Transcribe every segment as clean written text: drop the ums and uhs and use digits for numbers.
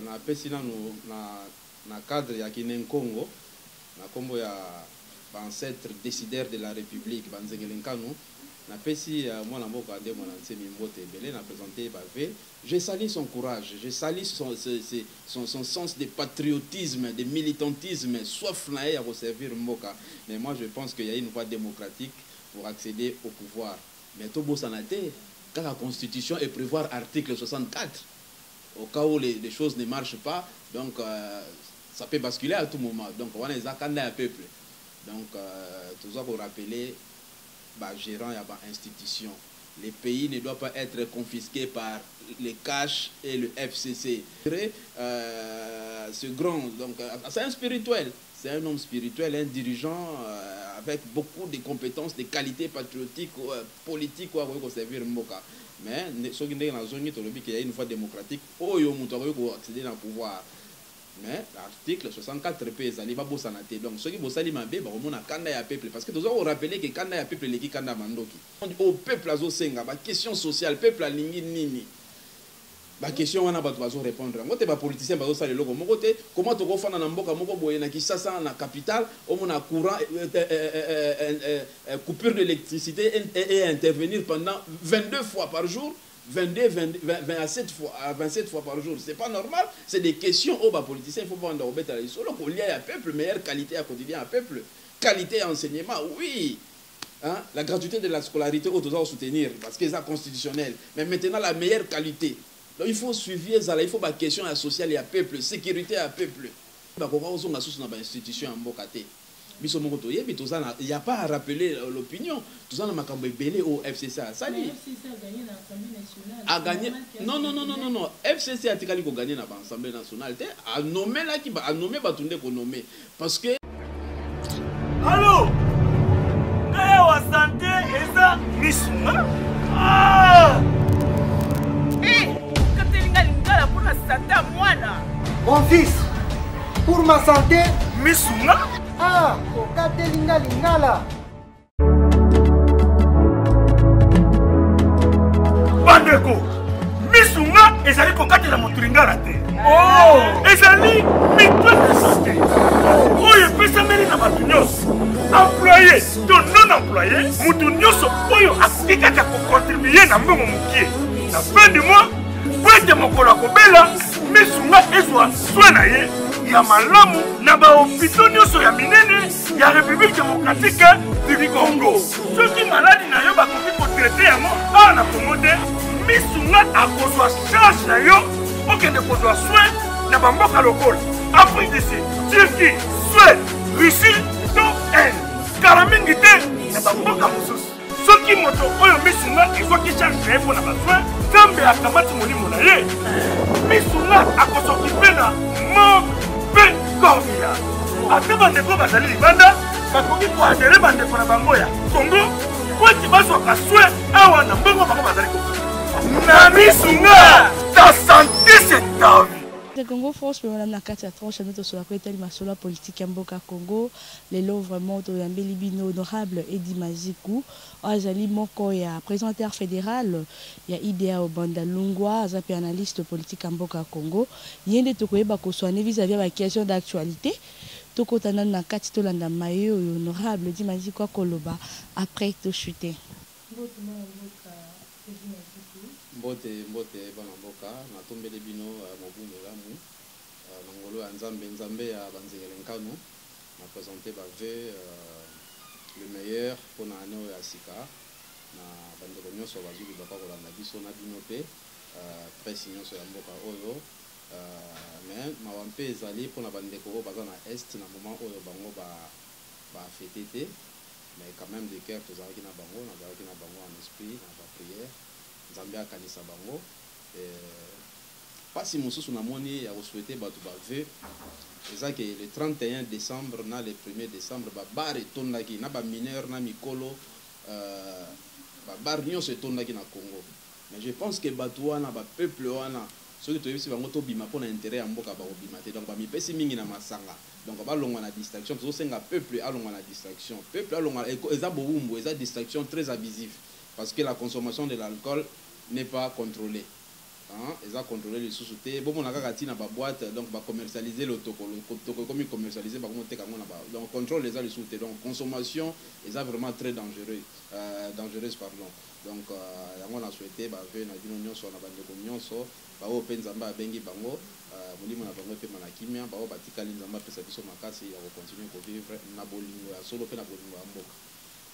na pesi na cadre ya kinen Congo na kombo ya ancêtre décideur de la République banzengelenkanu na pesi mwana mboka nde mwana nsemi mbote ebele na présenté bave. Je salue son courage, je salue son sens de patriotisme, de militantisme, soif na ya servir mboka. Mais moi je pense qu'il y a une voie démocratique pour accéder au pouvoir. Mais tout beau sanaté, quand la constitution est prévoir article 64, au cas où les choses ne marchent pas, donc ça peut basculer à tout moment. Donc on est à peuple. Donc tout ça pour rappeler, gérant et institution. Les pays ne doivent pas être confisqués par les cash et le FCC. Ce grand, donc c'est un spirituel, c'est un homme spirituel, un dirigeant avec beaucoup de compétences, de qualités patriotiques, politiques, pour servir Mboka. Mais ce qui est dans la zone, il y a une voie démocratique, où il y a accéder au pouvoir. Mais l'article 64 pèse, il va bossanate. Donc, ceux qui bossent l'imabé, on a kanda ya peuple. Parce que nous avons rappelé que kanda ya peuple, les kanda mandoki. Au peuple, à Zosenga, question sociale, peuple à lingi nini. La question, on a besoin de répondre. Moi, tu es politicien, tu as le logo. Comment tu vas faire dans Mboka, na capitale, on a courant, coupure d'électricité et intervenir pendant 22 fois par jour. 27 fois par jour. C'est pas normal. C'est des questions aux politiciens. Il faut prendre au bétal. Il faut qu'il y ait un peuple, meilleure qualité à quotidien à peuple. Qualité enseignement, oui. Hein? La gratuité de la scolarité, on doit soutenir parce que c'est constitutionnel. Mais maintenant, la meilleure qualité. Donc, il faut suivre, il faut des questions sociales à peuple, sécurité à peuple. Il y a une institution en Bokate. Il n'y a pas à rappeler l'opinion. Tout ça, on belé au FCC. Ça dit. FCC a gagné l'Assemblée nationale. Non. FCC a gagné l'Assemblée nationale. A nommé là qui a nommé Batunde qu'on nommé. Parce que. Allô? Wa santé et ça, Missunga? Ah! Pour la santé, moi là. Mon fils, pour ma santé, Missunga? Ah, okate lingala. Bandeko, Missunga ezali kokate la moturingala te. Oh, ezali mito de santé. Oyo pesameli na batu nyonso. Employé to non employé, mutu nyonso oyo akikata ko contribuer na mbongo mokie. Na fin du mois, pwete mokolo akobela, Missunga ezwa soin na ye. Ya malamu na ba hôpitaux nyonso ya minene ya République démocratique du Congo. Ceux qui malades na yo ba koki ko traiter yango na Congo te, Missunga akozwa charge na yo okende kozwa soin na bamboka lokola Afrique du Sud, Turquie, Suède, Russie, to kala mingi te na bamboka mosusu. Soki moto oyo Missunga ezwaki charge na ye mpo na basoin, Nzambe akamati molimo na ye, Missunga akosokipe na Corvia. Après bandeko bazali libanda, bakoki ko adere bandeko na bango ya Congo, ko ti bazwa kaswe awa na mbongo bango bazali ko. Na Missunga, ta santé c'est ta vie. Le Congo France pour la carte à tranche à sur la côté la politique en Boka Congo les lots vraiment de Mbelibino honorable Edi Mazikou azali moko ya présentateur fédéral ya IDEA au Bandalungwa azapi analyste politique en Boka Congo yende tokoyeba ko soane vis-à-vis la question d'actualité tokotana na kati to landa mayo honorable Edi Mazikou koloba après to chuter mbote bana mboka na tombele bino mobumu lamu na ngolo ya nzambe ya banzengelenkanu na présenter bave le meilleur pour na année ya sika na bandeko nyonso bazuli bakolanda biso na bino pe presse nyonso ya mboka oyo mais mawampe ezali pour na bandeko oyo baza na est na moment oyo bango ba fêté te mais quand même de cœur tozalaki na bango en esprit na ba prière Nzambe akanisa bango pas si mosusu na moni ya souhaiter batu bave eza que le 31 décembre na le 1er décembre ba bar etondaki na ba mineur na mikolo ba bar nyonso etondaki na Congo mais je pense que batu wana ba peuple wana soki toyebisi bango tobima mpona intérêt ya mboka bakobima te donc bamipesi mingi na masanga donc balongwa na distraction tozosenga peuple alongwa na distraction peuple alongwa eza bowumbu eza distraction très abusif parce que la consommation de l'alcool n'est pas contrôlée. ils ont contrôlé les sous-soutés. Bon, on a gagné dans la boîte, donc va commercialiser le toko, comme ils commercialiser, donc contrôle les sous-soutés. Donc consommation, ils ont vraiment très dangereuse, pardon. Donc on a souhaité, bah, venir à l'union sur la bande de communion, so, bah, au Penzamba, Bengi Bango, Mouli Mona Bango, Pe Manakimia, bah, au Batika Linzamba, Pesa Biso Makasi, il va continuer à vivre Nabolingo, solo Pe Nabolingo Amboka.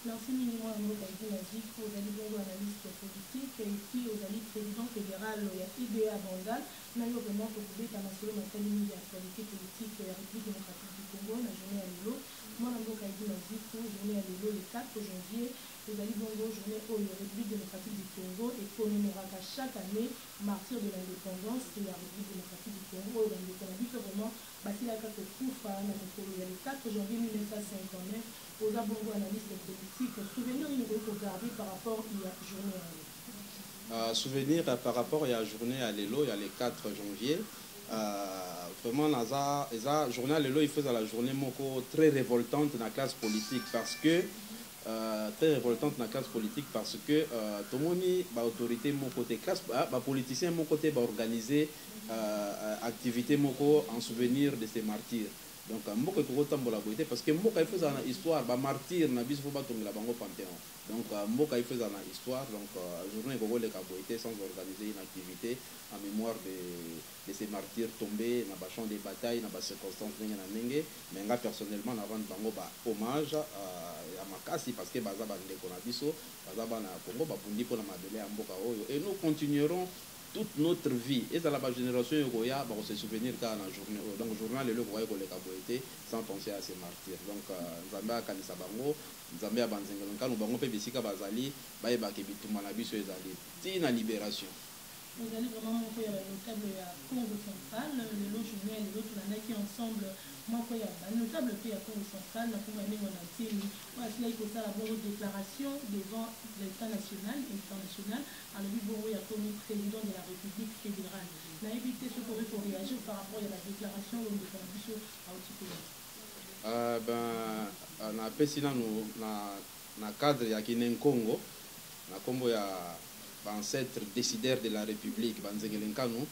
Merci minimum à Mokaïdi Nazik, aux alliés bongo analystes politiques, et puis aux alliés président fédéral, il y a IDEA Bandal, nous avons vraiment pour à Masolo Matalini de l'actualité politique de la République démocratique du Congo, la journée à Lilo. Moi, la Mokaïdi Nazik, journée à Lilo le 4 janvier, aux alliés bongo, journée au République démocratique du Congo, et commémorera chaque année martyr de l'indépendance de la République démocratique du Congo. Donc, on a vu que vraiment, Batila Kako Koufa, le 4 janvier 1959, aux abonnements analystes politiques, souvenir il faut garder par rapport à la journée à l'élo. Souvenir par rapport à la journée à l'élo, il y a le 4 janvier. Vraiment, la journée à l'élo, il faisait la journée très révoltante dans la classe politique parce que très révoltante dans la classe politique parce que tout le monde a autorité mon côté classe, politicien mon côté va organiser activité en souvenir de ces martyrs. Donc mboka ko tambola boité parce que mboka il faisait une histoire ba martyr na biso ba tongela bango panthéon. Donc mboka il faisait une histoire donc journée ko le ka boité sans organiser une activité en mémoire de ces martyrs tombés na ba champ de bataille na ba circonstances na ndenge mais nga personnellement na rendre bango ba hommage à makasi parce que baza ba ndeko na biso baza ba na Congo ba bundi pour la mabele ya mboka oyo et nous continuerons toute notre vie et dans la génération Yogoya va se souvenir dans la journée donc journal le Yogoya ko le kaboité sans penser à ces martyrs donc Zambia kanisa bango Zambia banzengelo kanu bango pe bisika bazali ba ebake bituma na biso ezali tina libération. Vous allez vraiment montrer le notable à Congo central, le journée et l'autre qui ensemble, moi quoi, le notable pays à Congo central, la Congo monantine, voilà, il faut ça la bonne déclaration devant l'État national et international, à le bon il y a comme président de la République fédérale. La évité ce qu'on pour réagir par rapport à la déclaration de la à Otipolo. Na pesi na cadre ya Kinenkongo, na kombo ya ancêtre décideur de la République banzengelenkanu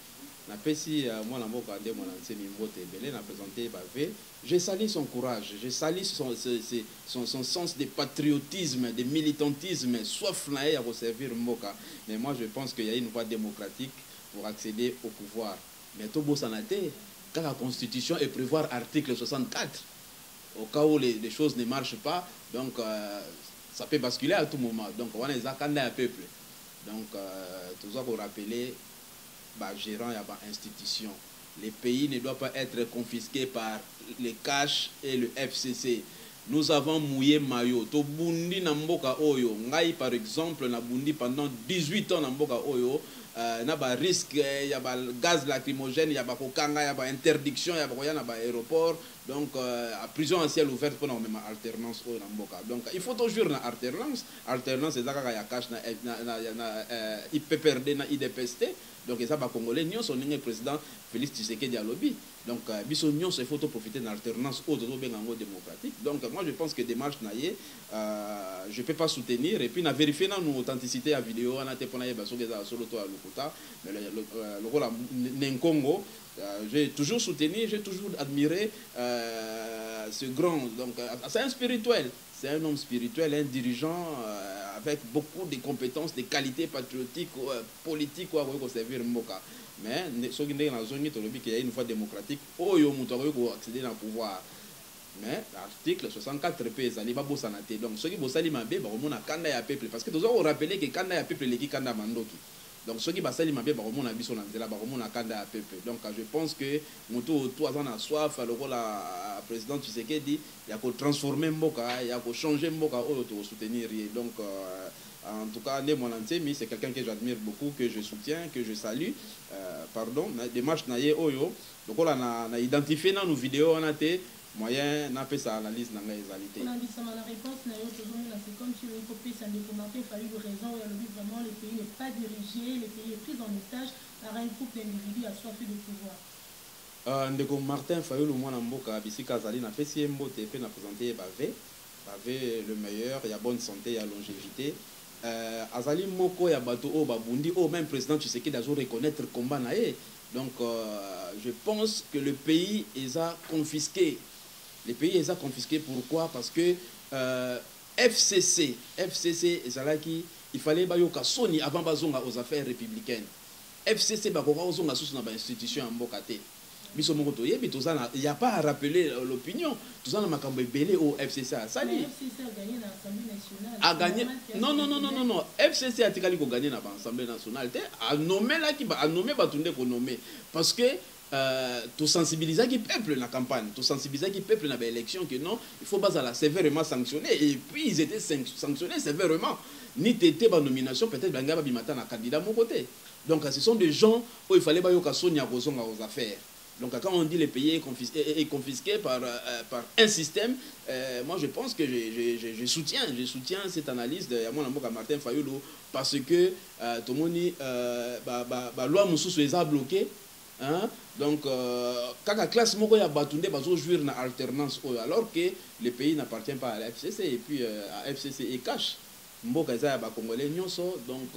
na pesi moi na mboka ande mwana nsemi mbote belé na présenté bavé j'ai sali son courage, j'ai sali son sens de patriotisme, de militantisme, soif na à servir mboka. Mais moi je pense qu'il y a une voie démocratique pour accéder au pouvoir. Mais tout beau sanate car la constitution est prévoir article 64 au cas où les choses ne marchent pas donc ça peut basculer à tout moment. Donc on est zakanda un peuple. Donc, tout ça pour rappeler, gérant et institution. Les pays ne doivent pas être confisqués par les cash et le FCC. Nous avons mouillé maillot. To bundi na mboka oyo. Ngai par exemple na bundi pendant 18 ans na mboka oyo. Na ba risque, il y a gaz lacrymogène, il y a kokanga, il y a interdiction, il y a aéroport. Donc, à prison en ciel ouvert pour nous même alternance au Namboka. Donc, il faut toujours une alternance. Alternance, c'est ça qu'il y a cash na IPPRD na IDPST. Donc, ça va congolais. Nous sommes le président Félix Tshisekedi à lobby. Donc, il faut profiter de l'alternance au démocratique. Donc, moi, je pense que démarche naïe, je ne peux pas soutenir. Et puis, on a vérifié notre authenticité à vidéo. On a été pour solo to à Lukuta, le rôle Nenkongo. J'ai toujours soutenu, j'ai toujours admiré ce grand. Donc, c'est un spirituel, c'est un homme spirituel, un dirigeant avec beaucoup de compétences, de qualités patriotiques, politiques, quoi, pour servir Mboka. Mais ce qui est dans la zone, il y a une voie démocratique, où il y a accéder au pouvoir. Mais l'article 64 p ezali ba bosanate donc ceux qui bosali mabe ba komona kanda ya peuple parce que tous on rappeler que kanda ya peuple leki kanda mandoki donc ceux qui basali mabe ba komona biso na nzela ba komona kanda ya peuple donc je pense que moto tout azana na soif le rôle la président Tshisekedi il y a ko transformer mboka il y a ko changer mboka oyo to soutenir donc en tout cas né mon antemi c'est quelqu'un que j'admire beaucoup que je soutiens que je salue pardon démarche na ye oyo donc on a identifié dans nos vidéos on a été moyen n'a pas sa analyse dans les réalités. On a dit ça dans la réponse, c'est comme si le copie ça ne commentait, il fallait de raison, où il vraiment le pays n'est pas dirigé, le pays est pris en otage par un groupe d'individus assoiffés de pouvoir. Ndeko Martin Fayulu mwana mboka bisika zali na pesi mbote pe na présenter bavé le meilleur, il y a bonne santé, il y a longévité. azali moko ya bato o babundi o même président Tshisekedi azo reconnaître combat na ye. Donc je pense que le pays est confisqué. Le pays est confisqué. Pourquoi? Parce que FCC ezalaki il fallait bayoka soni avant bazonga aux affaires républicaines. FCC bakoka ozonga sous na ba institution ya mboka te. Biso moko toyebi tozana, il y a pas à rappeler l'opinion. Tozana makambo ebele au FCC a sali. FCC a gagné dans l'Assemblée nationale. A gagné. Non. FCC a tikali ko gagner dans l'Assemblée nationale te. A nommé là qui a nommé batunde ko nommé parce que tout sensibiliser qui peuple la campagne, tout sensibiliser qui peuple na ba élection que non, il faut pas la sévèrement sanctionner et puis ils étaient sanctionnés sévèrement. Ni tété ba nomination peut-être banga ba bimata na candidat mon côté. Donc ce sont des gens où il fallait bayoka sonia kozonga aux affaires. Donc quand on dit le pays est confisqué par un système, moi je pense que je soutiens cette analyse de mon amour Martin Fayulu parce que tout le monde dit la loi Moussous est bloquée. Hein? Donc quand la classe moko ya batunde bazo jouir na alternance alors que le pays n'appartient pas à la FCC et puis à FCC et cache mboka za ba congolais nyonso. Donc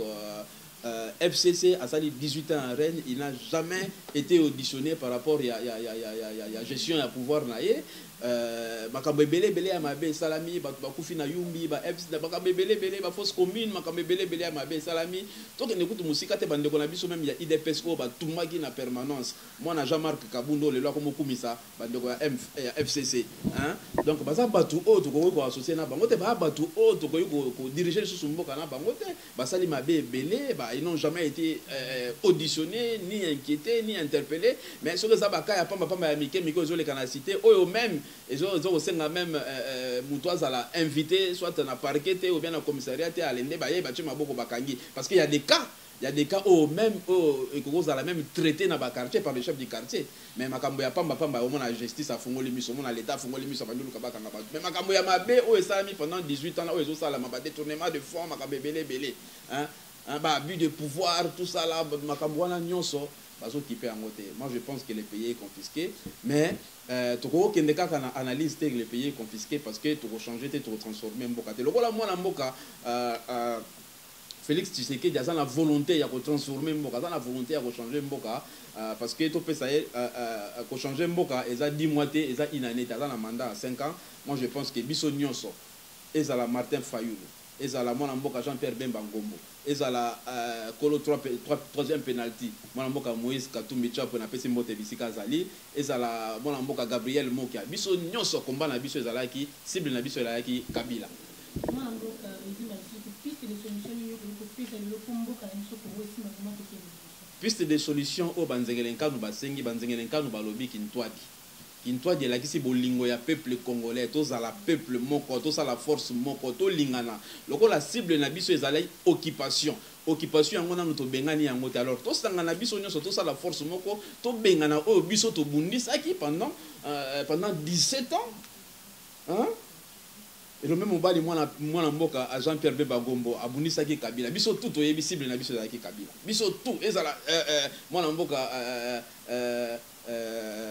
FCC a sali 18 ans à Rennes, il n'a jamais été auditionné par rapport à gestion et à pouvoir naie. Makambo belé amabe salami bakufi na yumbi ba FCC makambo belé ba fausse commune makambo belé amabe salami to ke nekutu musika te bande ko na biso même ya IDPS ko ba tumaki na permanence. Moi na Jean-Marc Kabundo le loi comme kumisa bande ko ya FCC hein. Donc baza batu o to ko associer na bango te ba batu o to ko diriger sous mboka na bango te ba sali mabe belé ba ils n'ont jamais été auditionnés ni inquiétés ni interpellés. Mais ce que ça ba ka ya pamba ya miko zo le canacité o même ils ont même Moutoise à la invité soit dans parquet ou bien dans le commissariat à l'ende parce qu'il y a des cas où même ils la même traité dans le quartier par le chef du quartier. Mais makambo ya pamba au moins la justice a fongoli miso mon l'état fongoli miso bandu kabaka ngaba. Mais makambo ya mabe o esami pendant 18 ans là ils ont ça la maba détournement de fonds makambo belé hein abus de pouvoir tout ça là makambo wana nyonso bazo kipe en côté. Moi je pense que le pays est confisqué mais toko kende kaka na analyse te le pays est confisqué parce que toko changer te toko transformer mboka te lokola mwana mboka Félix Tshisekedi a la volonté ya ko transformer mboka a la volonté ya ko changer mboka parce que to pesa ko changer mboka eza 10 mois te eza inane ta na mandat à 5 ans. Moi je pense que biso nyonso ezala Martin Fayulu ezala mwana mboka Jean-Pierre Bemba Ngombo ezala kolo 3e penalty mwana mboka Moïse Katumbi Chapo na pesi mbote bisika zali ezala mwana mboka Gabriel Mokia biso nyonso komba na biso ezala ki cible na biso ezala ki Kabila mwana mboka ezima piste de solution yo ko piste le komboka nso ko wesi na comment ko piste de solution o banzengelenka no basengi banzengelenka no balobi Kintwadi la kisi bolingo ya peuple congolais tous à la peuple moko tous à la force moko to lingana loko la cible na biso ezalai occupation yango na to bengani yango te alors to sanga na biso nyonso tous à la force moko to bengana o biso to bundisa ki pendant 17 ans hein et le même mobali mwana mboka à Jean-Pierre Bemba Ngombo abundisa ki Kabila biso tout to yebi cible na biso ezalaki Kabila biso tout ezala mwana mboka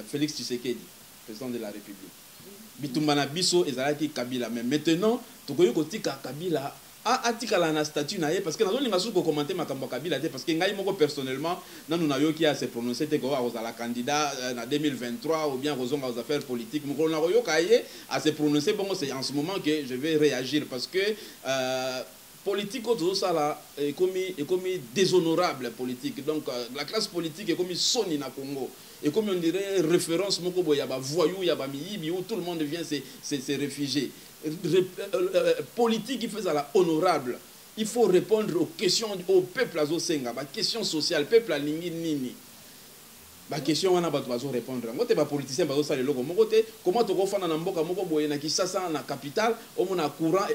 Félix Tshisekedi président de la République bitumba biso ezalaki Kabila mais maintenant tokoyi kotika Kabila atika la statut na ye parce que nazo linga suko commenter makambo Kabila te parce que ngai moko personnellement nanu na yoki a se prononcer te ko a la candidat en 2023 ou bien rozonga aux affaires politiques moko na yoka ye a se prononcer bon c'est en ce moment que je vais réagir parce que politique tout ça là est comme déshonorable politique donc la classe politique est comme soni na Congo et comme on dirait référence moko boya ba voyou ya ba miyibi où tout le monde vient se réfugier politique qui fait ça là honorable il faut répondre aux questions au peuple azo senga ba question sociale peuple alingi nini ba question wana ba bazo répondre ngote ba politicien bazo sala loko moko te comment to ko fana na mboka moko boye na Kinshasa na capitale au mona courant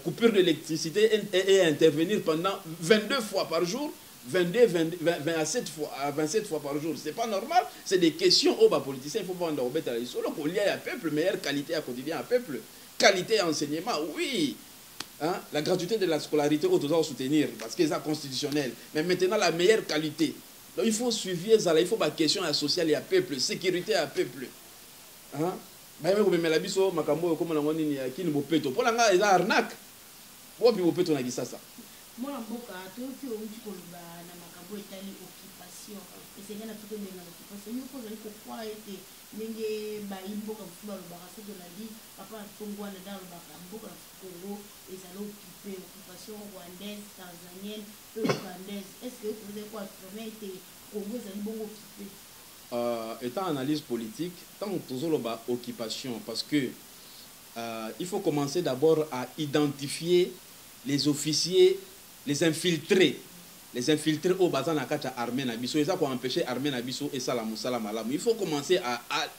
coupure d'électricité et intervenir pendant 22 fois par jour 27 fois par jour c'est pas normal c'est des questions aux politiciens il faut vendre au bétail solo qu'on lie à peuple meilleure qualité à quotidien à peuple qualité enseignement oui hein? La gratuité de la scolarité on doit soutenir parce que c'est constitutionnel mais maintenant la meilleure qualité donc il faut suivre ça il faut pas question sociale et à peuple sécurité à peuple hein bah même la biso makambo comme la ngoni ni kini bopeto pour la nga arnaque wapi bopeto na kisasa mwana mboka toyoki outi koloba na makambo etali occupation esengana tokobenga occupation yo kozali kokwa ete ndenge bayimboka mosusu balobaka soki olandi papa na kongo wana nde alobaka mboka na congo ezali occupe occupation rwandaise tanzanienne pe ugandaise est ce que toza kwa trome ete congo ezali bongo occupe étant analyse politique tant tozoloba occupation parce que il faut commencer d'abord à identifier les officiers les infiltrés au bazan na kata armée na biso eza pour empêcher armée na biso et ça la musala malamu il faut commencer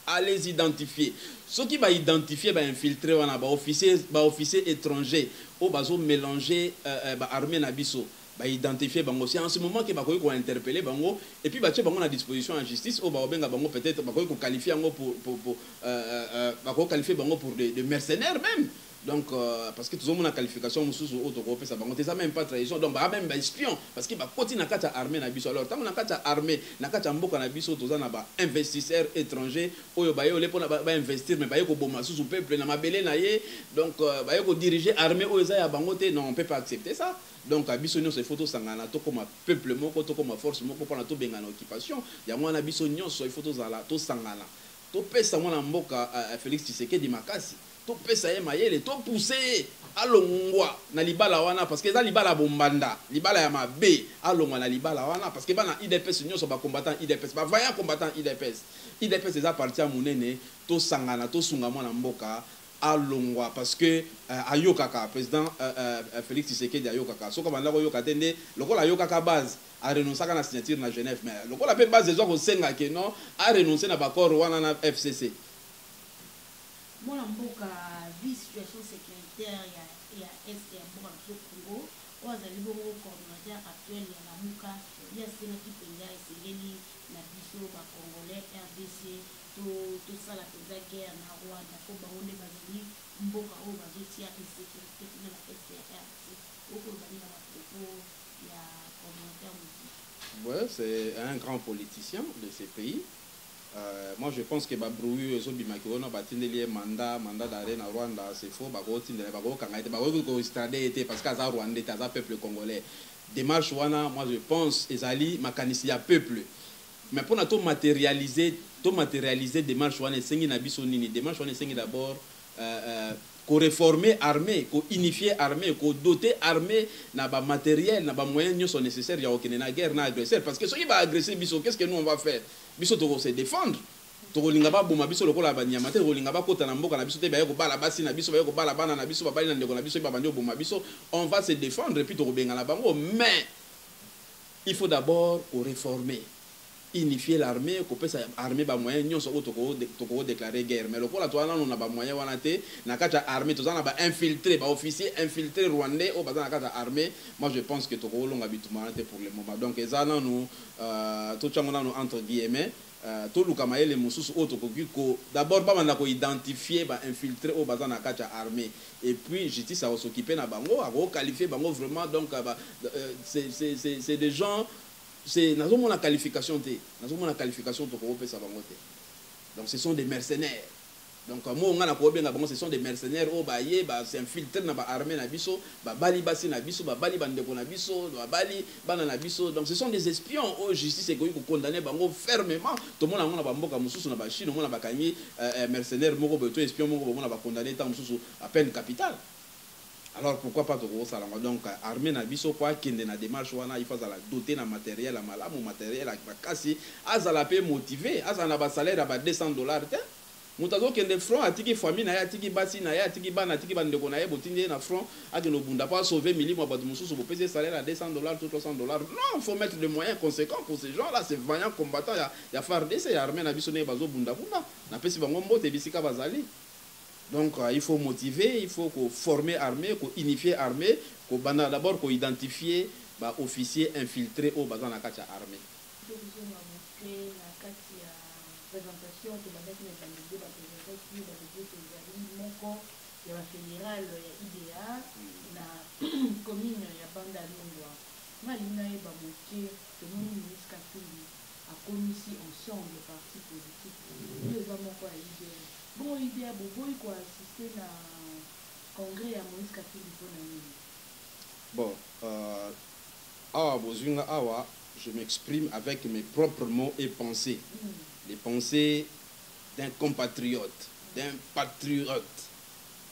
à les identifier ceux qui va identifier ba infiltré wana ba officier étranger au bazo mélanger ba armée na biso ba identifier bango c'est en ce moment que ba ko interpeller bango et puis ba tie bango na disposition en justice au ba benga bango peut-être ba ko qualifier bango pour ba ko qualifier bango pour de mercenaires même. Donc, parce que tout le monde a qualification, ça même pas trahison, donc même espion, parce qu'il va continuer à armée na biso. Alors, tant qu'on a armée, na mboka na biso, tout ça na ba investisseurs étrangers, oyo ba yo le pona ba investir, mais ba yo ko boma sous peuple na mabele na ye, donc ba yo ko diriger armée oyo za ya bangote, non on peut pas accepter ça. Donc, à biso nyo se photo sangana to comme peuple moko to comme force moko pour na to benga na occupation. Ya mwana biso nyo so photo zala to sangana. To pesa mwana mboka Félix Tshisekedi makasi. To pesa ye mayele to pousser alongwa na libala wana parce que za libala bombanda libala ya mabe alongwa na libala wana parce que bana IDPS nyoso ba combattant IDPS ba vaillant combattant IDPS eza parti ya munene to sangana to sunga mwana mboka alongwa parce que ayokaka président Félix Tshisekedi ayokaka soko banda ko yoka tende lokola ayokaka base a renoncé à la signature na Genève mais lokola pe base zo ko senga ke non a renoncé na bakor wana na FCC. Mwana mboka vie situation sécuritaire ya est ya mboka na Congo ozali bongo coordinateur actuel ya Lamuka ya sena kipenga esengeli na biso ba congolais RDC to sala penza guerre na Rwanda ko bango nde bazali mboka oyo bazotia insécurité na la SRC oko bali na propos ya coordinateur mosusu. Ouais, c'est un grand politicien de ces pays. Moi je pense que babrouille ezobimakirona batindeli mandat d'arrêt na Rwanda c'est faux bakotindela bakokanga ko stade était parce que aza Rwandais aza peuple congolais démarche wana moi je pense ezali makanisi ya peuple mais pour na to matérialiser démarche wana esengi na biso nini démarche wana esengi d'abord ko réformer armée ko unifier armée ko doter armée na ba matériel na ba moyens nyonso nécessaires ya okene na guerre na agresseur parce que ceux qui va agresser biso qu'est-ce que nous on va faire biso to se défendre to linga ba boma biso lokola ba nyama te to linga ba kota na mboka na biso te ba yeko bala basi na biso ba yeko bala bana na biso ba bali na ndeko na biso ba bandi boma biso on va se défendre et puis to benga na bango mais il faut d'abord réformer unifier l'armée ko pesa armée ba moyen nyonso ko to déclarer guerre mais lokola to wana na ba moyen wana te na kata armée to na ba infiltré ba officier infiltré rwandais au bazana kata armée moi je pense que to ko longa bituma te pour le moment donc ezana nous to changona nous entre guillemets to luka mayele mususu auto ko d'abord ba banda ko identifier ba infiltré au bazana kata armée et puis justice a s'occuper na bango a qualifier bango vraiment donc c'est des gens c'est dans la qualification donc ce sont des mercenaires donc moi on a ce sont des mercenaires au baye ba s'infiltrer dans l'armée na biso ba bali basi na biso ba bali bandeko na biso ba bali bana na biso donc ce sont des espions au justice ko condamner bango fermement tout le monde a ba mboka mususu na ba Chine on a ba kanyi mercenaires moko beto espion moko on a ba condamner tant mususu à peine capitale. Alors pourquoi pas de salama donc armée na biso quoi qui na démarche wana il faut la doter na matériel à malamu matériel à kasi azala pe motivé azala ba salaire à $200 te mutazo kende front atiki famille na ya atiki basi na ya atiki bana atiki bandeko na ye botinde na front akeno bunda pas sauver milimo ba mususu bo payer salaire à $200 $300 non faut mettre des moyens conséquents pour ces gens là ces vaillants combattants ya FARDC ya armée na biso ne bazo bunda bunda na pesi bango mbote bisika bazali. Donc il faut motiver, il faut former armée, unifier armée, d'abord identifier les officiers infiltrés au bazar de la armée. Bon idée à Bobo, il faut assister à congrès à Moïse Katumbi pour la nuit. Bon, je m'exprime avec mes propres mots et pensées. Les pensées d'un compatriote, d'un patriote.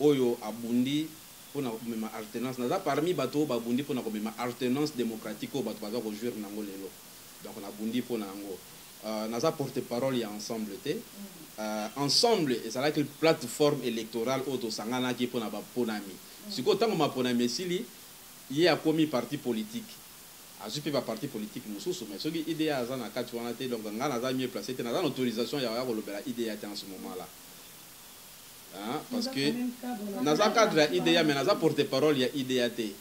Oyo abundi pour ma alternance. Naza parmi bateau babundi pour ma alternance démocratique au bateau baza jouer nango lelo. Donc on abundi pour nango. Naza porte-parole ya ensemble té. Ensemble et ça là que plateforme électorale auto sangana qui pour na ba ponami. Siko tango ma ponami sili il a commis parti politique. A su pas parti politique mususu mais ce qui idée à na kati wana té donc ngana za mieux placé té na autorisation ya ko lobela idée en ce moment là. Hein, parce que naza cadre ya idée mais naza porte-parole ya idée té.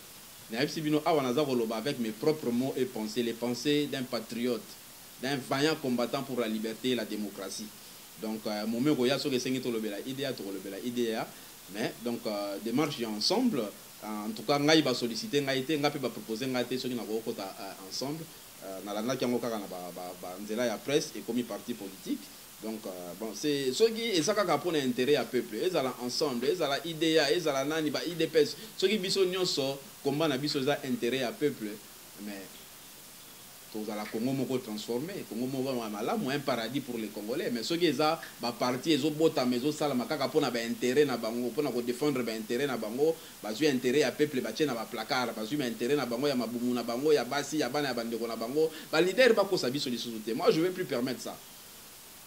Na fsi bino awa naza ko loba avec mes propres mots et pensées, les pensées d'un patriote, d'un vaillant combattant pour la liberté et la démocratie. Donc mon mot ya so que sengi to lobela idée mais donc démarche ensemble. En tout cas ngai ba solliciter ngai té ngai pe ba proposer ngai té soki na ko kota ensemble na landa kiango kaka na ba nzela ya presse et comme parti politique. Donc bon c'est soki ezaka ka pona intérêt à peuple ezala ensemble ezala idea ezala nani ba idps soki biso nyonso combat na biso za intérêt à peuple mais tous à la Congo moko transformé Congo moko malamu un paradis pour les Congolais mais soki eza ba parti ezo bota mezo sala makaka pona ba intérêt na bango pona ko défendre ba intérêt na bango ba zu intérêt à peuple ba tchena ba placard ba zu intérêt na bango ya mabumu na bango ya basi ya bana ya bandeko na bango ba leader ba ko sabiso lisusu te. Moi je vais plus permettre ça.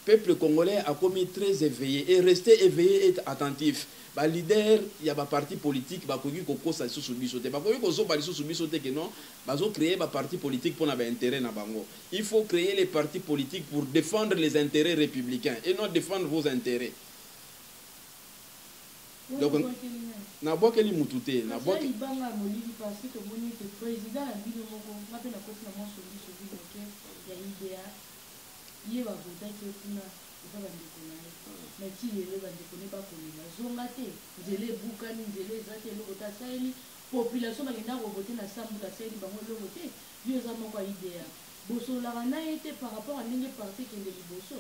Peuple congolais a commis très éveillé et rester éveillé et attentif. Ba leader ya ba parti politique ba koki koko sa sous bisoté ba koki ko zo ba sous bisoté que non ba zo créer ba parti politique pour na ba intérêt na bango. Il faut créer les partis politiques pour défendre les intérêts républicains et non défendre vos intérêts. Donc na bokeli mututé na bokeli banga molili parce que moni que président a bino moko ngape na kofi na mo solution que ya idea ye va voter que kuna va bandeko na ye mais ti yele bandeko ne ba kolela zonga te nzele bukani nzele ezate loko ta saeli population bakenda ko voter na sambu ta saeli bango loko te yo za moko idea boso la na été par rapport à ndenge parti kende liboso.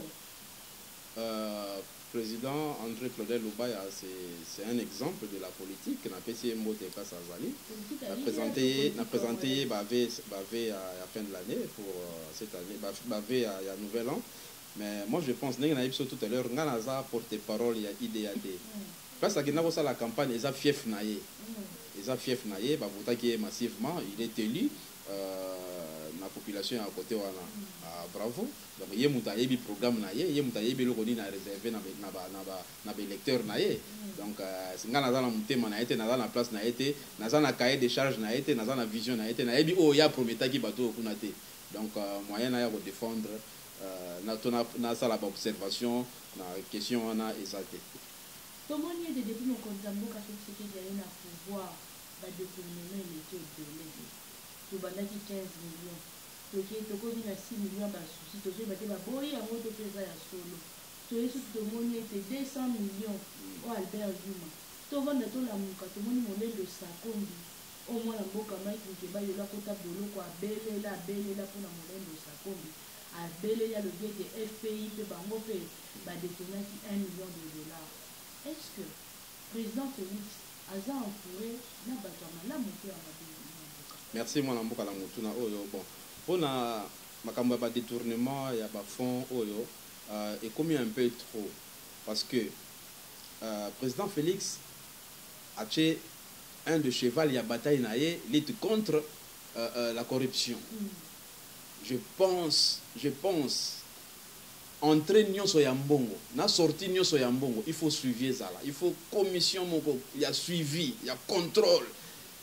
Président André Claudel Lubaya, c'est un exemple de la politique. On a présenté à la fin de l'année pour cette année, à Nouvel An. Mais moi je pense, tout à l'heure, on a porte-parole, il y a IDAD. Parce que la campagne, ils ont fief naïe. Ils ont fief naïe, qui est massivement, il est élu. La population à côté bravo donc il y a un programme il y a un réservé na électeur donc c'est na la place na cahier de charge na vision il y a prometaki bateau donc moyen de défendre na ça la observation na question on a exacté tout le monde depuis mon candidat mboka ce qui est na pouvoir ba déterminer les taux de tobandaki 15 millions tokomi na 6 millions basusi tozoyeba te baboyi yango to mpe eza ya solo toye suki tomoni ete 200 millions o Albert Zuma tovanda tolamuka tomoni molendo sakombi omwana mboka Mike Nkeba yola kota boloko abelela mpona molendo sakombi abelela lobi ete FPI mpe bango mpe badetonaki 1 million de dollars. Est-ce que président Félix aza entouré na bato ya malamu mpe ya mabeli? Merci mon amboka la mutuna oyo bon pona makambo ba détournement ya ba fonds oyo est commis un peu trop parce que président Félix a fait un de cheval ya bataille naie lutte contre la corruption. Je pense entrer nyonso ya mbongo na sortie nyonso ya mbongo il faut suivre ça là, il faut commission moko ya suivi ya contrôle.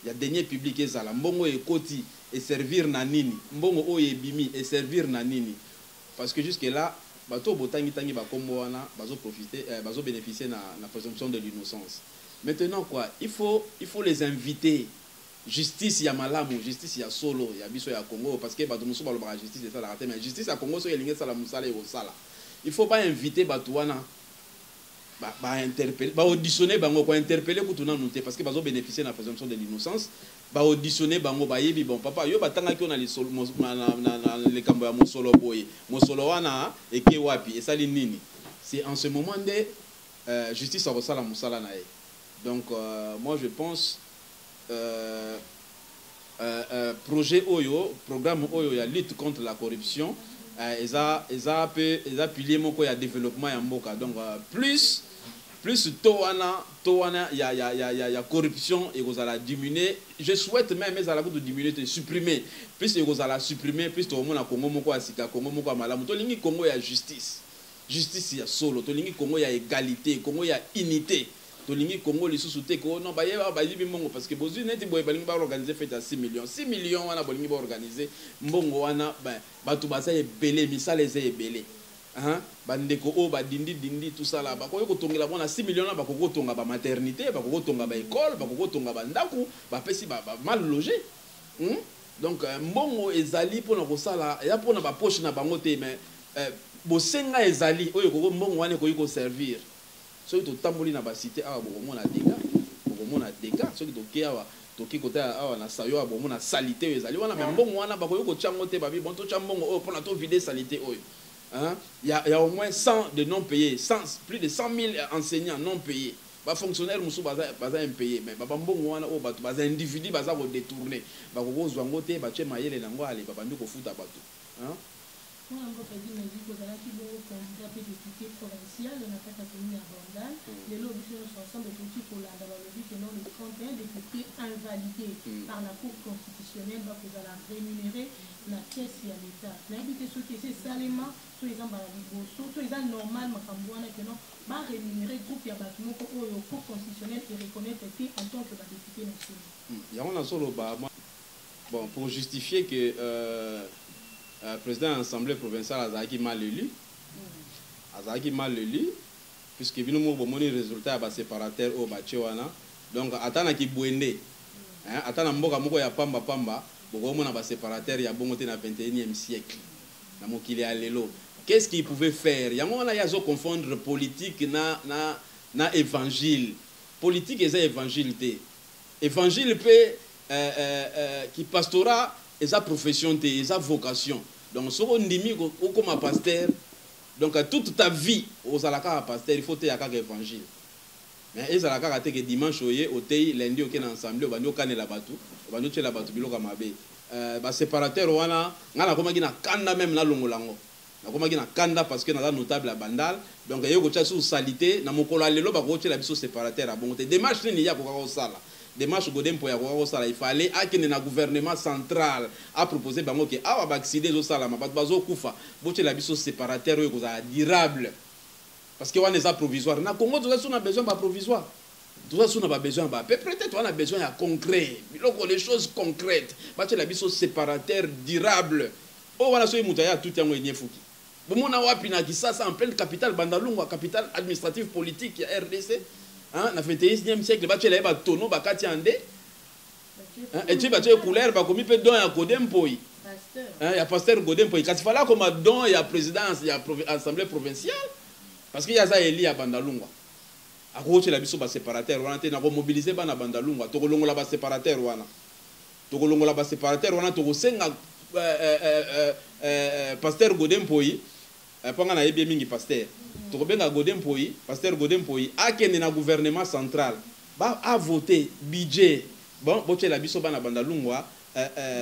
Il y a dernier public ezala mbongo ekoti et servir na nini mbongo oyo ebimi et servir na nini parce que jusque là bato botangi tangi ba kombo wana bazo profiter bazo bénéficier na présomption de l'innocence. Maintenant quoi il faut les inviter justice ya malamu justice ya solo ya biso ya Congo parce que bato muso ba loba justice ça la raté mais justice ya Congo so yelinga sala musala e sala il faut pas inviter bato wana interpeller auditionner bango ko interpeller kutuna noté parce que bazo bénéficier na présomption de l'innocence auditionner bango yebi bon papa yo batanga ki on a les kambo ya mosolo boye mosolo wana eke wapi esali nini c'est en ce moment de justice a sala musala na e donc moi je pense projet oyo programme oyo ya lutte contre la corruption eza pilier moko ya développement ya mboka. Donc plus to wana ya corruption et kozala diminuer, je souhaite même ezala ko diminuer, te supprimer, plus kozala supprimer, plus to mona Congo moko asika, Congo moko malamu, to lingi Congo ya justice ya solo, to lingi Congo ya égalité, Congo ya unité, to lingi Congo lisusu te ko non ba yeba ba yibi mbongo, parce que bozu neti boye balingi ba organiser fête à 6 millions wana bolingi ba organiser mbongo wana batu basa ebele misala eze ebele. Bandeko o ba dindi tout ça là ba ko tongela bona 6 millions là ba ko tonga ba maternité, ba ko tonga ba école, ba ko tonga ba ndaku, ba pesi ba mal logé. Donc mbongo ezali pona ko sala ya pona ba poche na bango te, mais bosenga ezali oyo ko mbongo wane ko servir. So to tamboli na ba cité awa bo mona dega, so to ke awa to ki kota awa na sayo abo mona salité ezali wana, mais mbongo wana ba ko chango te ba bi bon to chambongo o pona to vider salité oyo. Il y a au moins 100 de non payés, plus de 100 000 enseignants non payés. Les fonctionnaires ne sont pas impayés, mais les individus sont détournés. Les gens sont détournés, les gens sont détournés. Moi, je me dis que vous avez un député provincial, on a fait la commune à Bandal. Les lobbies sont ensemble pour la lobby que non, les 31 députés invalidés par la Cour constitutionnelle, vous allez rémunérer la caisse et l'État. L'invité ceux qui c'est salement, soit ils ont soit ils ont normal, mais comme vous que non, va rémunérer groupe et bâtiment pour la Cour constitutionnelle et reconnaître en tant que député national. Il y a un solo, bon, pour justifier que président de l'Assemblée provinciale Azaki mal élu. Azaki mal élu, puisque nous avons le résultat de séparateur au Bachewana. Donc, attends qui bouende. Attends, mboka moko ya pamba pamba. Beaucoup de séparateurs, il y a bon dans le 21e siècle. Qu'est-ce qu'il pouvait faire? Il y a confondre politique na évangile. Politique et évangile. Évangile peut qui pastorat et sa profession et sa vocation. Donc, si on dit comme un pasteur, donc toute ta vie, aux alaka pasteur, il faut te yaka évangile. Mais les alaka que dimanche au tei lundi au ensemble, au banyo kane la batu, au banyo che la batu biloka mabe. Ba séparateur wana, ngana koma gina kanda même na longolango. Na koma gina kanda parce que na notable à Bandal. Donc yo ko tchasu salité na mokolo lelo ba ko che la biso séparateur a bon te démarche ni ya ko ka sala. Démarche godem pour ya ko sala, il fallait akene na gouvernement central a proposé bango ke awa ba accéder au sala ma bazo kufa bo che la biso séparateur yo ko za durable. Parce que on est provisoire. Na Congo tout ça on a besoin de provisoire. Tout ça on a besoin de peut-être on a besoin de concret. Les choses concrètes. Ba che la biso séparateur durable. Oh voilà so mutaya tout yango enyefuki. Bomona wapi na Kisasa en pleine capitale Bandalungwa, capitale administrative politique ya RDC. Hein, na 21e siècle ba che la ba tono ba kati ande. Et tu ba che couleur ba komi pe don ya Godempoi. Hein, ya pasteur Godempoi. Kasi fala comme don ya présidence ya assemblée provinciale. Parce qu'il y a ça Eli à Bandalungwa. A roche la biso ba séparateur wana te na ko mobiliser ba na Bandalungwa. To ko longola ba séparateur wana. To ko longola ba séparateur wana to ko senga pasteur Godempoi. Panga na yebi mingi pasteur. To ko benga Godempoi, pasteur Godempoi akende na gouvernement central. Ba a voter budget. Bon, boche la biso ba na Bandalungwa.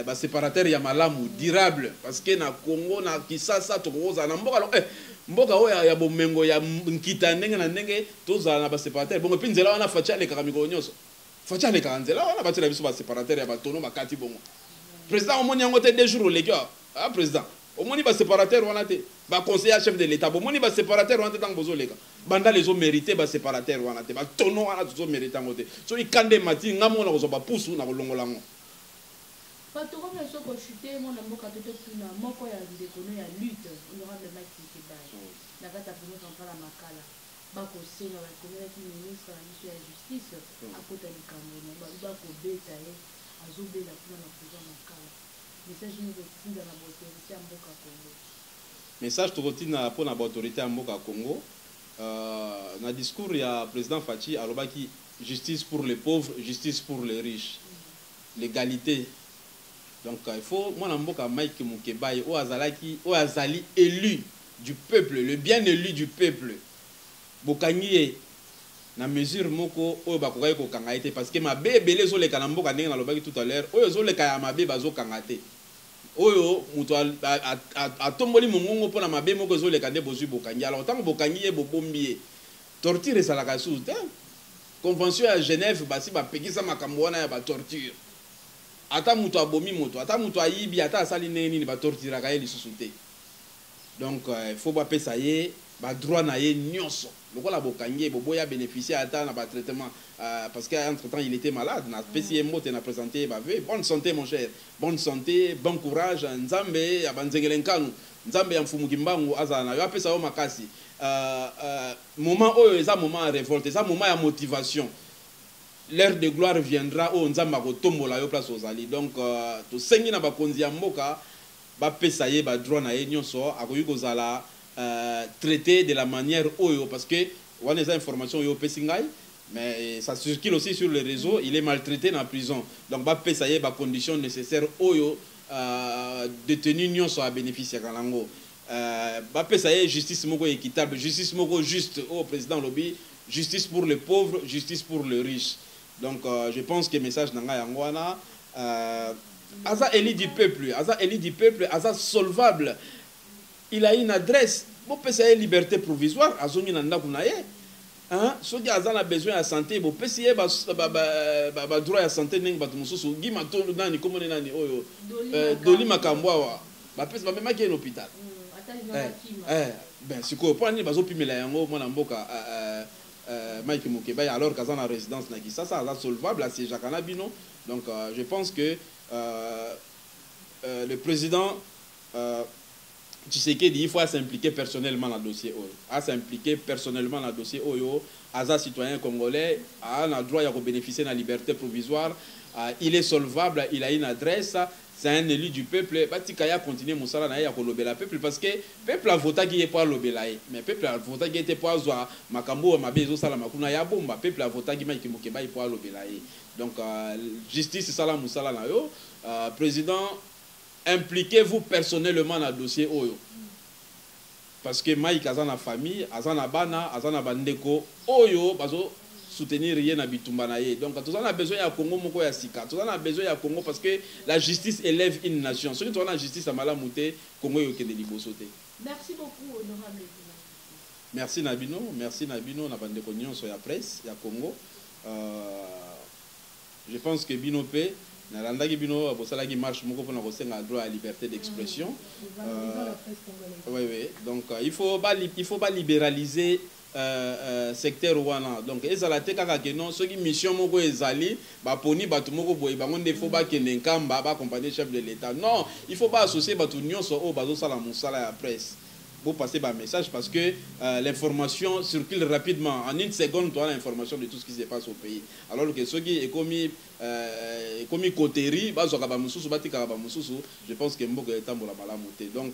Ba séparateur ya malamu durable parce que na Congo na Kisasa to ko za na mboka mboka oya ya bomengo ya nkita ndenge na ndenge tozala na ba séparateur bongo pinzela wana facha le kakamiko nyonso facha le kanzela wana batela biso ba séparateur ya batono makati bongo président omoni yango te 2 jours lekyo président omoni ba séparateur wana te ba conseiller chef de l'état omoni ba séparateur wana te tango bozoleka banda les ont mérité ba séparateur wana te ba tono wana tuzo mérité ngote so ikande mati ngamo na ko ba pusu na kolongolango. Parce que je suis chuté, mon amour, quand tu es là, mon corps a déconné à lutte, honorablement qui était là. La carte a fini quand on la macala. Bako Seigneur, la communauté ministre, la justice, à côté du Cameroun, Bako Beta, à Zobé, la prison macala. Message nous retient dans la autorité à Mboka Congo. Message tu retiens pour la autorité à Mboka Congo. Dans le discours, il y a le président Fachi, qui justice pour les pauvres, justice pour les riches. L'égalité. Donc il faut, moi, je Mike Mukebaye, au Azali élu du peuple, le bien élu du peuple. Bokanye, na mesure moko oyo bakokai kokanga te parce que mabe ebele ezoleka na mboka ndenge nalobaki tout à l'heure oyo ezoleka ya mabe bazokanga te oyo moto atomboli mongongo mpona mabe moko ezoleka nde bozwi bokangi alors ntango bokangi ye bobombi ye torture ezalaka susu te convention ya Genève basi bapekisa makambo wana ya batorture ata moto abomi moto ata moto ayibi ata asali ndenge nini batorturaka ye lisusu te donc il faut bapesa ye badroit na ye nyonso lokola bokangi boboya bénéficier ata na traitement parce qu'entre temps il était malade na pesi ye mbote na présenté bave bonne santé mon cher bonne santé bon courage nzambe ya banzengele nkanu nzambe ya mfumuki mbangu azala na yo apesa yo makasi moment oyo eza moment ya révolte eza moment ya motivation l'heure de gloire viendra oyo nzambe akotombola yo place ozali donc tosengi na bakonzi ya mboka bapesa ye badroit na ye nyonso akoki kozala traité de la manière oyo parce que on a des informations yo pesingai mais ça circule aussi sur les réseaux il est maltraité dans la prison donc ba pesayer ba conditions nécessaires oyo détenu nyonso a bénéficier kalango ba pesayer justice moko équitable justice moko juste au président lobby justice pour les pauvres justice pour les riches donc je pense que message nanga yango wana aza élu du peuple aza solvable. Il a une adresse. Bon, peut-être liberté provisoire. Azongi nanda kunaye. Hein? Ceux qui ont besoin de santé, bon, peut-être droit à santé n'eng batu mususu. Gi matolo nani comment nani oyo. Doli makambwa. Ba peut même qui est l'hôpital. Ben siko pour ni bazo pimela yango mona mboka Mike Mukeba alors kazana résidence na ki ça ça solvable à ces jakana bino. Donc je pense que le président tu sais qu'il faut s'impliquer personnellement dans le dossier Oyo. À s'impliquer personnellement dans le dossier Oyo, à un citoyen congolais, a un droit à bénéficier de la liberté provisoire, il est solvable, il a une adresse, c'est un élu du peuple. Batikaya continue Moussala na ya kolobe la peuple parce que peuple a voté qui est pas lobelaye, mais peuple a voté qui était pas zoa makambo mabezo sala makuna ya bomba, peuple a voté qui Mike Mukeba il pas lobelaye. Donc justice sala Moussala na yo, président impliquez-vous personnellement dans le dossier Oyo. Parce que Mike a une famille, a une bana, a une bandeko. Oyo, bazo soutenir rien à Bitumbanaye. Donc, tout ça a besoin de Congo, moko ya sika. Tout ça a besoin de Congo parce que la justice élève une nation. Ceux qui ont la justice à Malamouté, Congo est au Libosoté. Merci beaucoup, honorable. Merci Nabino, na bandeko nyonso ya presse, ya Congo. Je pense que Binopé, Nalandaki Bino, Bosalaki marche moko pour nous droit à la liberté d'expression. Oui. Donc il faut pas libéraliser secteur wana. Donc ezalate kaka que non ceux qui mission moko ezali ba poni batu moko boye bango ne faut pas que nenkamba ba accompagner chef de l'état. Non, il faut pas associer batu nyonso o bazo sala musala ya presse. Pour passer par message parce que l'information circule rapidement. En une seconde, tu as l'information de tout ce qui se passe au pays. Alors que ceux qui est commis coterie, je pense que Mbogo est en train de donc,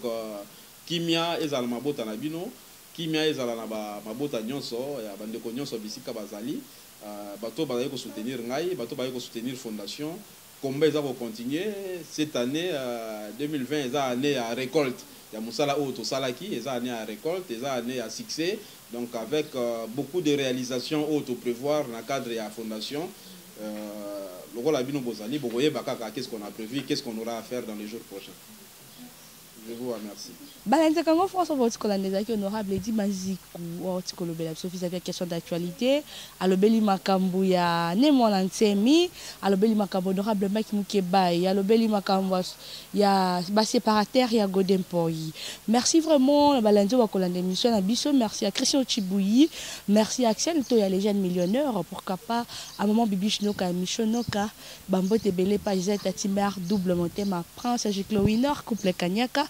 Kimia est à la mabota nabino, Kimia est à la mabota nyonso, ya bandeko nyonso bisika bazali, bato ba ko soutenir ngai, bato ba ko soutenir fondation. Combat va continuer cette année 2020 est année à récolte. Il y a Moussala Auto Salaki, ils ont année à récolte, ils ont année à succès. Donc avec beaucoup de réalisations auto prévoir dans le cadre de la fondation. Le rôle à Bino Bozali, vous voyez qu'est-ce qu'on a prévu, qu'est-ce qu'on aura à faire dans les jours prochains. Je vous remercie. Balante Kango François Voticolandeza qui honorable Edi Maziku Voticolo Bela Sophie ça question d'actualité alobeli makambo ya Nemo Lansemi alobeli makambo honorable Mike Mukeba alobeli makambo ya ba séparataire ya Godempoi. Merci vraiment Balante Wakolande émission na biso, merci à Christian Chibouyi, merci à Axel Toya les jeunes millionnaires pourquoi pas à moment bibiche noka émission noka Bambote Belé page Tatimer double monté ma prince Jiclo Winner couple Kanyaka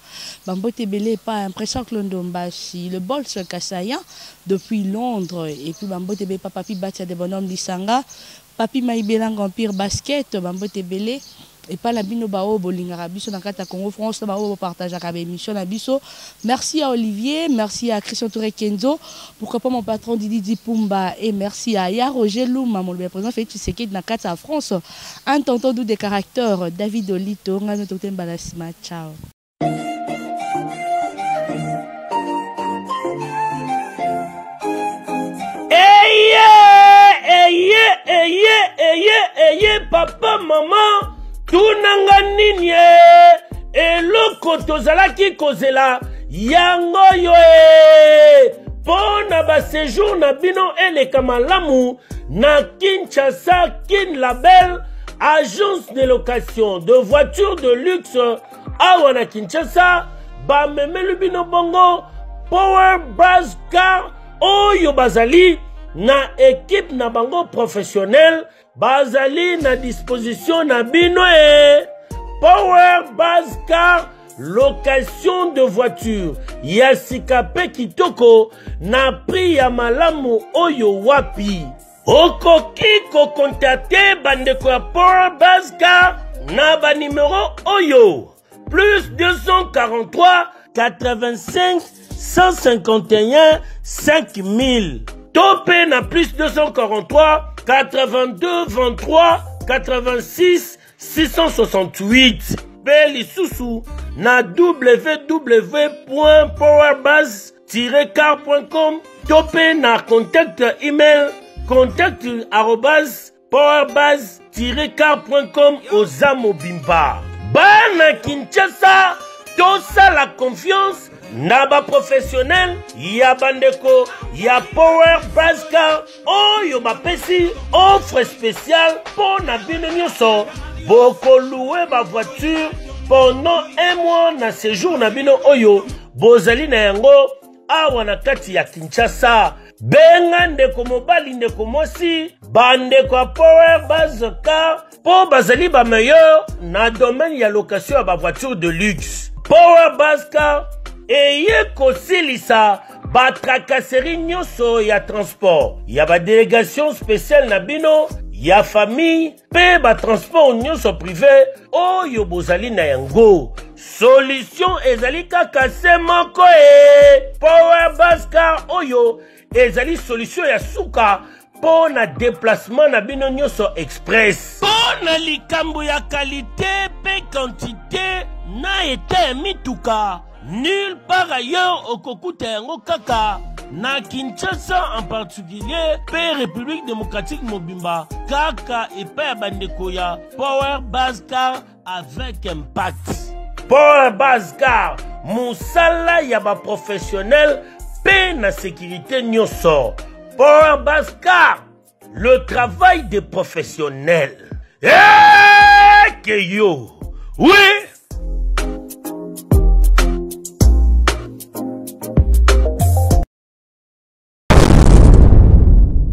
Bambote Belé pas impression que Londombashi le bol sur Kassayan depuis Londres et puis Bambote Belé papi Batia des bonhommes d'Isanga papi Maïbelang Empire basket Bambote Belé et pas la bino bao bolingara biso na kata Congo France na bao partage à émission na biso. Merci à Olivier, merci à Christian Touré Kenzo, pourquoi pas mon patron Didi Pumba et merci à Ya Roger Louma mon président fait Tshisekedi na kata France un tonton doux des caractères David Olito ngano totem balasima ciao. Hey yeah! kitoko tozalaki kozela yango yo pona ba séjour na bino eleka malamu na Kinshasa Kin Label, agence de location de voitures de luxe awa na Kinshasa. Ba memelu bino bongo Power Buzz Car oyo bazali na équipe na bango professionnel, bazali na disposition na bino Power Buzz Car, location de voiture ya sikape kitoko na prix ya malamu oyo wapi. Okoki ko contacter bandeko ya Power Buzz Car na ba numéro oyo plus 243 85 151 5000. Topé na plus 243 82 23 86 668. Beli Soussou na www.powerbuzz-car.com. Topé na contact email contact@powerbuzz-car.com Ozamo Bimba. Bana Kinshasa, tosa la confiance na ba professionnel ya bandeko ya Power Buzz Car oyo bapesi offre spéciale pour na bino nyonso boko louer ba voiture pendant un mois na séjour na bino oyo bozali na yango awa na kati ya Kinshasa. Benga ndeko mobali ndeko mosi bandeko ya Power Buzz Car po bazali ba meilleur na domaine ya location ya ba voiture de luxe. Power Buzz Car eye kosilisa ba tracasserie nyonso ya transport ya ba délégation spéciale na bino ya famille pe ba transport nyonso privé oyo bozali na yango. Solution ezali kaka se moko Power Buzz Car oyo ezali solution ya suka po na déplacement na bino nyonso express. Po na likambo ya qualité pe quantité na ete mituka nulle part ailleurs au Kokuta yango kaka na Kinshasa en particulier pe République démocratique Mobimba kaka epa ya bandeko ya Power Buzz Car avec impact. Power Buzz Car musala ya ba professionnel pe na sécurité nyonso. Power Buzz Car, le travail des professionnels. Que yo, oui.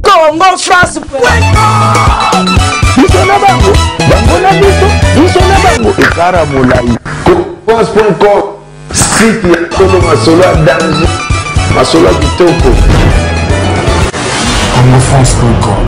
Congo France. Bisona bango, bango na biso, bisona bango. Ekara molai. France.com, site ya Tolo Masolo danger, Masolo kitoko. CongoFrance.com.